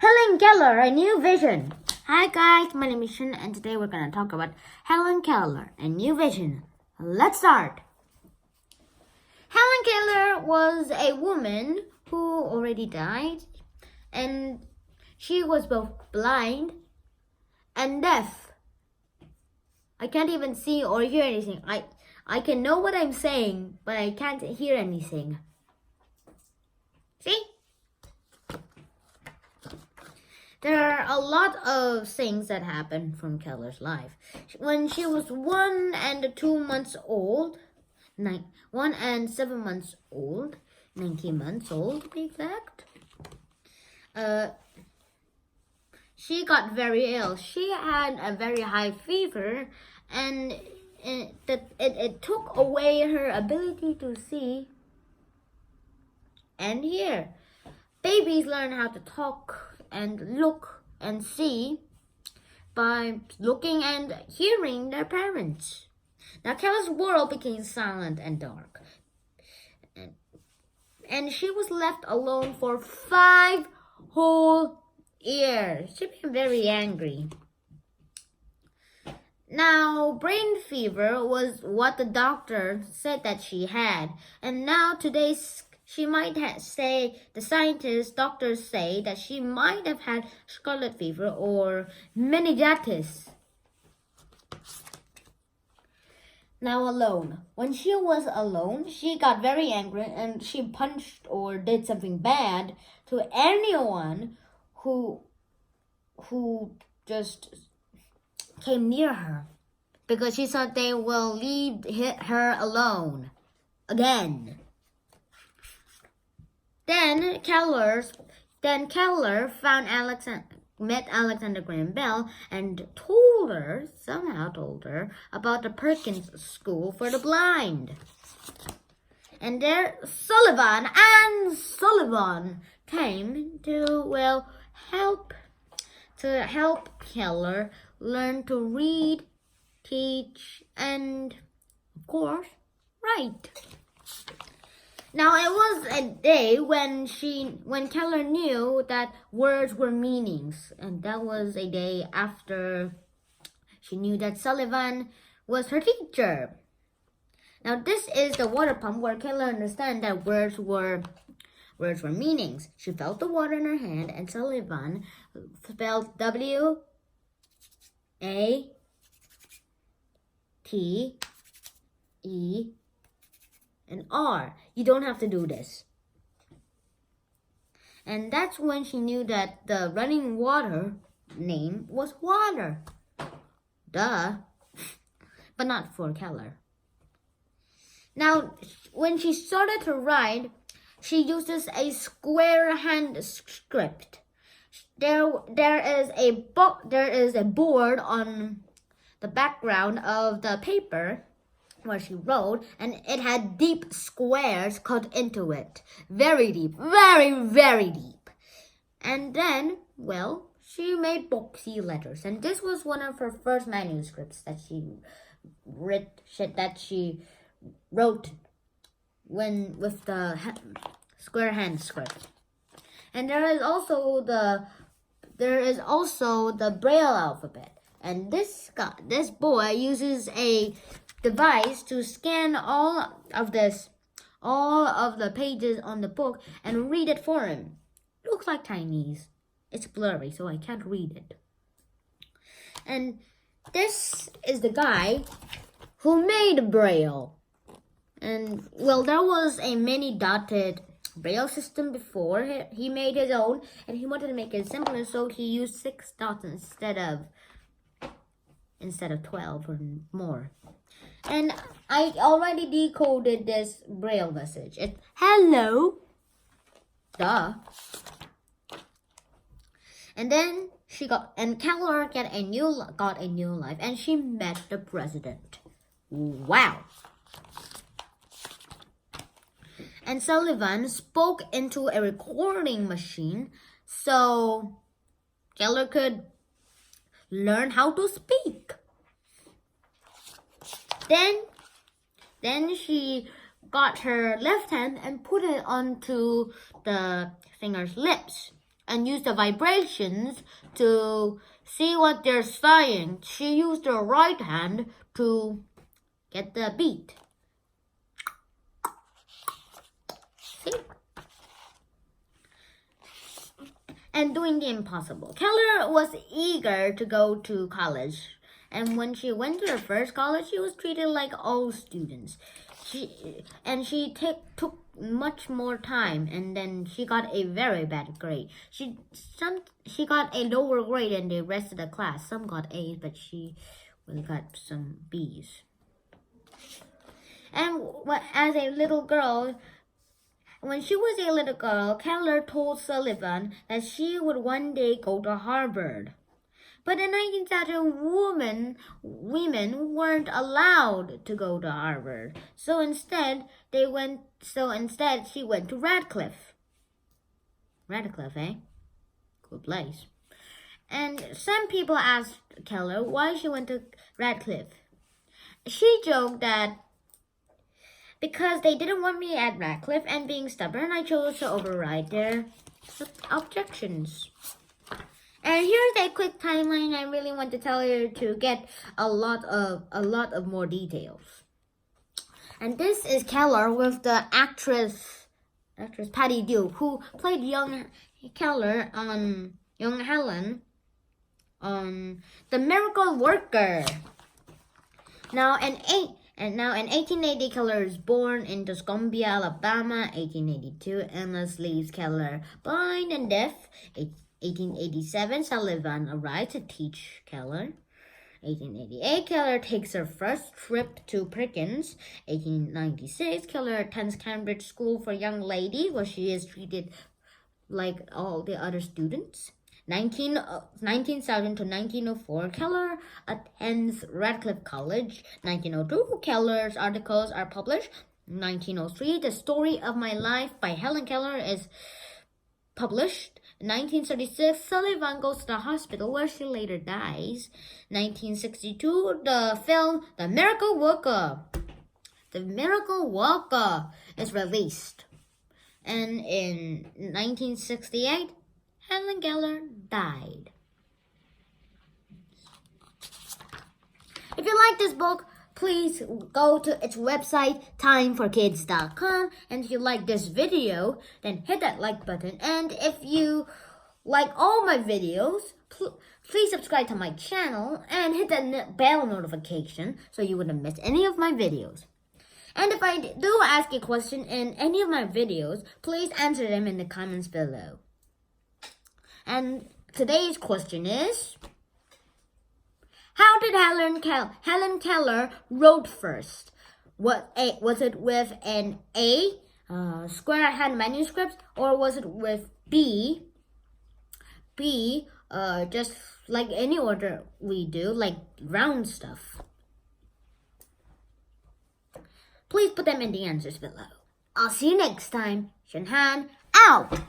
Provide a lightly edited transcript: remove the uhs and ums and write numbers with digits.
Helen Keller, A New Vision. Hi guys, my name is Shin and today we're going to talk about Helen Keller, A New Vision. Let's start. Helen Keller was a woman who already died, and she was both blind and deaf. I can't even see or hear anything. I can know what I'm saying, but I can't hear anything. See? There are a lot of things that happened from Keller's life. When she was 1 and 2 months old, 1 and 7 months old, 19 months old to be exact, she got very ill. She had a very high fever, and it took away her ability to see and hear. Babies learn how to talk and look and see by looking and hearing their parents. Now Keller's world became silent and dark, and she was left alone for 5 whole years. She became very angry. Now, brain fever was what the doctor said that she had, and now she might say, the doctors say that she might have had scarlet fever or meningitis. Now alone. When she was alone, she got very angry and she punched or did something bad to anyone who just came near her, because she thought they will leave her alone again. Then Keller met Alexander Graham Bell and somehow told her about the Perkins School for the Blind. And there Sullivan came to help Keller learn to read, teach, and of course, write. Now it was a day when Keller knew that words were meanings, and that was a day after she knew that Sullivan was her teacher. Now this is the water pump where Keller understood that words were meanings. She felt the water in her hand, and Sullivan spelled W-A-T-E and R. You don't have to do this. And that's when she knew that the running water name was water. Duh. But not for Keller. Now, when she started to write, she uses a square hand script. There is a board on the background of the paper where she wrote, and it had deep squares cut into it. Very deep. Very, very deep. And then, she made boxy letters. And this was one of her first manuscripts that she wrote with the square hand script. And there is also the Braille alphabet. And this boy uses a device to scan all of the pages on the book and read it for him. It looks like Chinese. It's blurry, so I can't read it. And this is the guy who made Braille. And there was a many dotted Braille system before. He made his own, and he wanted to make it simpler, so he used 6 dots instead of 12 or more. And I already decoded this Braille message. It's hello. Duh. And then Keller got a new life, and she met the president. Wow. And Sullivan spoke into a recording machine so Keller could learn how to speak. Then she got her left hand and put it onto the singer's lips. and use the vibrations to see what they're saying. She used her right hand to get the beat. See? And doing the impossible. Keller was eager to go to college. And when she went to her first college, she was treated like all students. She took much more time, and then she got a very bad grade. She got a lower grade than the rest of the class. Some got A's, but she really got some B's. And as a little girl, when she was a little girl, Keller told Sullivan that she would one day go to Harvard. But in 1930, women weren't allowed to go to Harvard. So instead, she went to Radcliffe. Radcliffe, eh? Good place. And some people asked Keller why she went to Radcliffe. She joked that because they didn't want me at Radcliffe, and being stubborn, I chose to override their objections. And here's a quick timeline I really want to tell you to get a lot of more details. And this is Keller with the actress Patty Duke, who played young Keller on young Helen on The Miracle Worker. Now in 1880, Keller is born in Tuscumbia, Alabama. 1882, Endless leaves Keller blind and deaf. 1887, Sullivan arrived to teach Keller. 1888, Keller takes her first trip to Perkins. 1896, Keller attends Cambridge School for Young Ladies, where she is treated like all the other students. 1907 to 1904, Keller attends Radcliffe College. 1902, Keller's articles are published. 1903, The Story of My Life by Helen Keller is published. 1936, Sullivan goes to the hospital where she later dies. 1962, the film The Miracle Worker. The Miracle Worker is released. And in 1968, Helen Keller died. If you like this book, please go to its website, timeforkids.com. And if you like this video, then hit that like button. And if you like all my videos, please subscribe to my channel and hit that bell notification so you wouldn't miss any of my videos. And if I do ask a question in any of my videos, please answer them in the comments below. And today's question is, how did Helen Keller wrote first? Was it with an A, square hand manuscript, or was it with B, just like any order we do, like round stuff? Please put them in the answers below. I'll see you next time. Shenhan out!